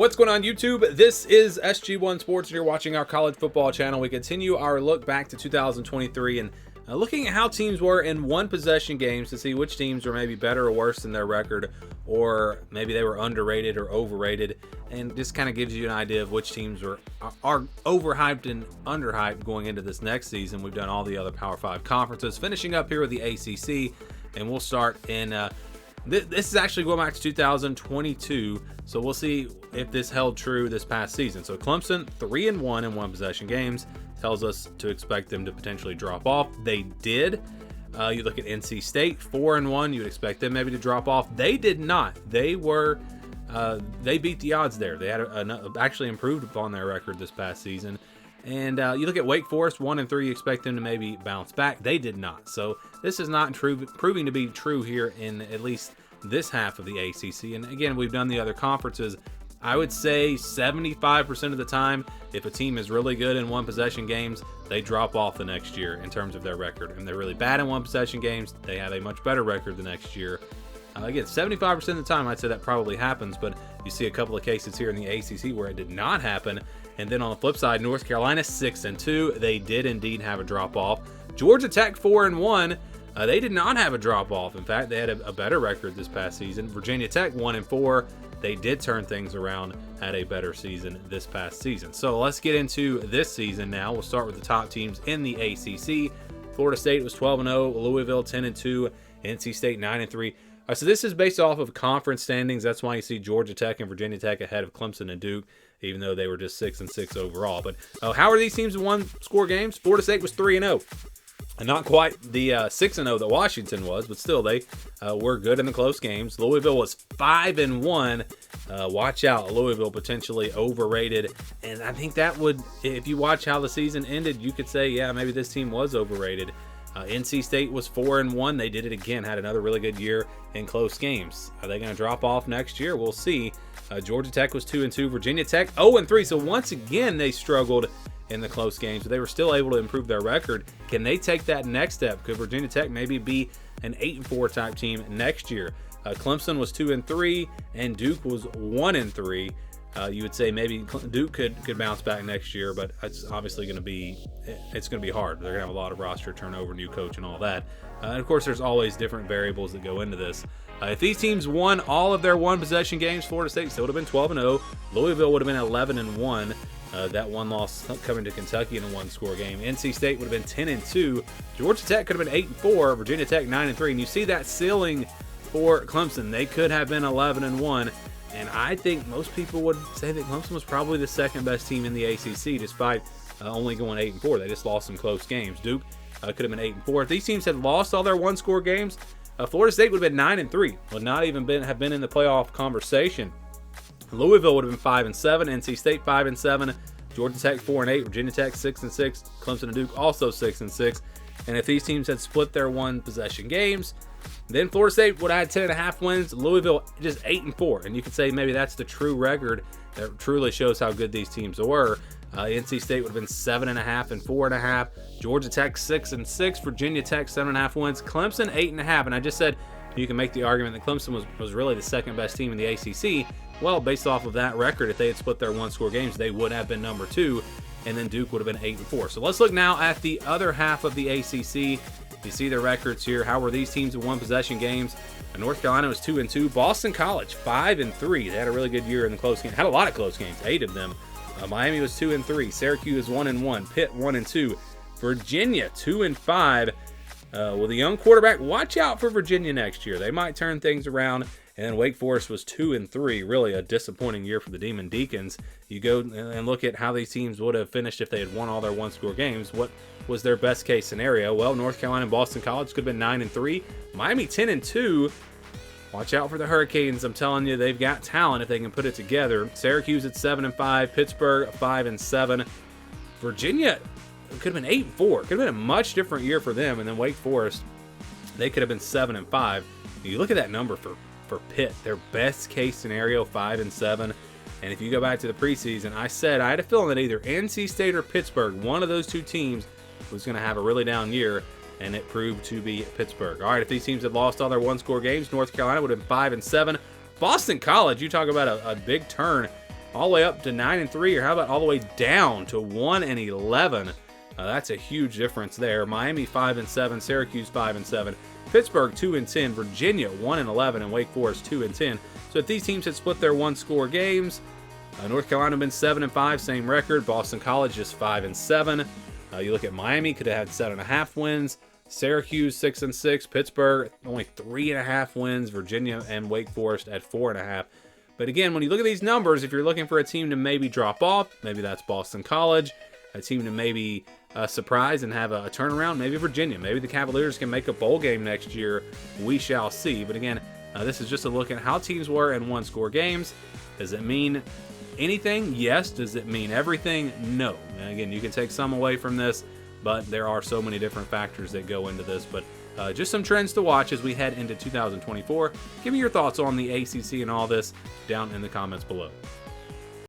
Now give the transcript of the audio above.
What's going on YouTube? This is SG1 Sports and you're watching our college football channel. We continue our look back to 2023 and looking at how teams were in one possession games to see which teams were maybe better or worse than their record, or maybe they were underrated or overrated, and just kind of gives you an idea of which teams are overhyped and underhyped going into this next season. We've done all the other Power 5 conferences, finishing up here with the ACC, and we'll start in this is actually going back to 2022, so we'll see if this held true this past season. So Clemson 3-1 in one possession games tells us to expect them to potentially drop off. They did. You look at NC State 4-1, you'd expect them maybe to drop off. They did not. They beat the odds there. They had actually improved upon their record this past season. And you look at Wake Forest 1-3, you expect them to maybe bounce back. They did not. So this is not proving to be true here in at least this half of the ACC. And again, we've done the other conferences. I would say 75% of the time, if a team is really good in one possession games, they drop off the next year in terms of their record. And they're really bad in one possession games, they have a much better record the next year. Again, 75% of the time, I'd say that probably happens, but you see a couple of cases here in the ACC where it did not happen. And then on the flip side, North Carolina 6-2, they did indeed have a drop off. Georgia Tech 4-1, they did not have a drop off. In fact, they had a better record this past season. Virginia Tech 1-4, they did turn things around, had a better season this past season. So let's get into this season now. We'll start with the top teams in the ACC. Florida State was 12-0, Louisville 10-2, NC State 9-3. So this is based off of conference standings. That's why you see Georgia Tech and Virginia Tech ahead of Clemson and Duke, even though they were just 6-6 overall. But how are these teams in one-score games? Florida State was 3-0. And not quite the 6-0 that Washington was, but still they were good in the close games. Louisville was 5-1. Watch out, Louisville potentially overrated. And I think that would, if you watch how the season ended, you could say, yeah, maybe this team was overrated. NC State was 4-1. They did it again, had another really good year in close games. Are they going to drop off next year? We'll see. Georgia Tech was 2-2. Virginia Tech 0-3. So once again, they struggled in the close games, but they were still able to improve their record. Can they take that next step? Could Virginia Tech maybe be an 8-4 type team next year? Clemson was 2-3, and Duke was 1-3. You would say maybe Duke could bounce back next year, but it's obviously going to be hard. They're going to have a lot of roster turnover, new coach, and all that. And of course, there's always different variables that go into this. If these teams won all of their one possession games, Florida State still would have been 12-0. Louisville would have been 11-1. That one loss coming to Kentucky in a one-score game. NC State would have been 10-2. Georgia Tech could have been 8-4. Virginia Tech 9-3. And you see that ceiling for Clemson. They could have been 11-1. And I think most people would say that Clemson was probably the second best team in the ACC, despite only going 8-4. They just lost some close games. Duke could have been 8-4. If these teams had lost all their one-score games, Florida State would have been 9-3. Would not even have been in the playoff conversation. Louisville would have been 5-7. NC State 5-7. Georgia Tech 4-8. Virginia Tech 6-6. Clemson and Duke also 6-6. And if these teams had split their one possession games, then Florida State would have had 10.5 wins. Louisville just 8-4. And you could say maybe that's the true record that truly shows how good these teams were. NC State would have been 7.5 and 4.5. Georgia Tech 6-6. Virginia Tech 7.5 wins. Clemson 8.5. And I just said you can make the argument that Clemson was really the second best team in the ACC. Well, based off of that record, if they had split their one-score games, they would have been number 2, and then Duke would have been 8-4. So let's look now at the other half of the ACC. You see their records here. How were these teams in one-possession games? North Carolina was 2-2. Boston College 5-3. They had a really good year in the close game. Had a lot of close games, 8 of them. Miami was 2-3. Syracuse 1-1. Pitt 1-2. Virginia 2-5. With a young quarterback, watch out for Virginia next year. They might turn things around. And then Wake Forest was 2-3. Really a disappointing year for the Demon Deacons. You go and look at how these teams would have finished if they had won all their one-score games. What was their best case scenario? Well, North Carolina and Boston College could have been 9-3. Miami 10-2. Watch out for the Hurricanes. I'm telling you, they've got talent if they can put it together. Syracuse at 7-5. Pittsburgh 5-7. Virginia could have been 8-4. Could have been a much different year for them. And then Wake Forest, they could have been 7-5. You look at that number for Pitt, their best case scenario 5-7. And if you go back to the preseason, I said I had a feeling that either NC State or Pittsburgh, one of those two teams, was going to have a really down year, and it proved to be Pittsburgh. All right, if these teams had lost all their one-score games, North Carolina would have been 5-7. Boston College, you talk about a big turn all the way up to 9-3, or how about all the way down to 1-11? That's a huge difference there. Miami 5-7, Syracuse 5-7, Pittsburgh 2-10, Virginia 1-11, and Wake Forest 2-10. So if these teams had split their one-score games, North Carolina would have been 7-5, same record. Boston College just 5-7. You look at Miami, could have had 7.5 wins. Syracuse 6-6, Pittsburgh only 3.5 wins. Virginia and Wake Forest at 4.5. But again, when you look at these numbers, if you're looking for a team to maybe drop off, maybe that's Boston College. A team to maybe surprise and have a turnaround, maybe Virginia. Maybe the Cavaliers can make a bowl game next year. We shall see. But again, this is just a look at how teams were in one-score games. Does it mean anything? Yes. Does it mean everything? No. And again, you can take some away from this, but there are so many different factors that go into this. But just some trends to watch as we head into 2024. Give me your thoughts on the ACC and all this down in the comments below.